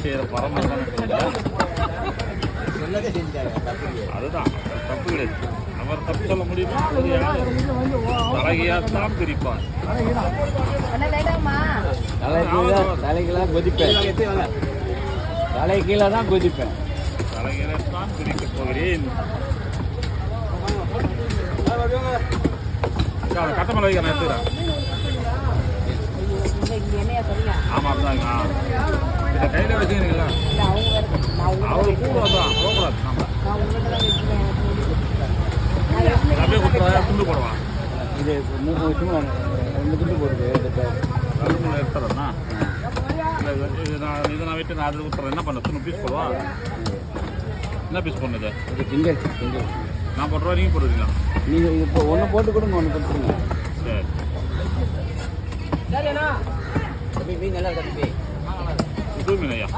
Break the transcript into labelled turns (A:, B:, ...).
A: செய்கிற பரம்பரை அதுதான் தப்பு கிடையாது. அவர் தப்பு சொல்ல முடியுமா? தலைகையாத்தான் பிரிப்பார்.
B: தலைகீழாக கொதிப்பேன். தலைகீழே தான் கொதிப்பேன்.
A: தலைகீழத்தான் பிரிக்கப் போகிறேன். கட்டமலை வைக்க நான் எடுத்துக்கிறேன். ஆமாம் அப்படிதாங்க. இதை கையில் வச்சுக்கிறீங்களா? அவரு கூட தான் போகக்கூடாது. நம்ம அப்படியே கொடுத்துருவா துண்டு போடுவான்.
B: இது 3 வருஷமா 2 துண்டு போடுது.
A: எடுத்துறேன்னா இதை நான் விட்டு நான் அதில் கொடுத்துறேன். என்ன பண்ண துணி பீஸ் போடுவா? என்ன பீஸ் பண்ணுது?
B: இது திங்கள்
A: நான் போட்டுருவா, நீங்கள் போடுவீங்களா?
B: நீங்கள் இது இப்போ ஒன்று போட்டு கொடுங்க, ஒன்று கொடுத்துருங்க.
A: சரி
B: மீன் நல்லா இருக்கு.
A: மீன் ஐயா.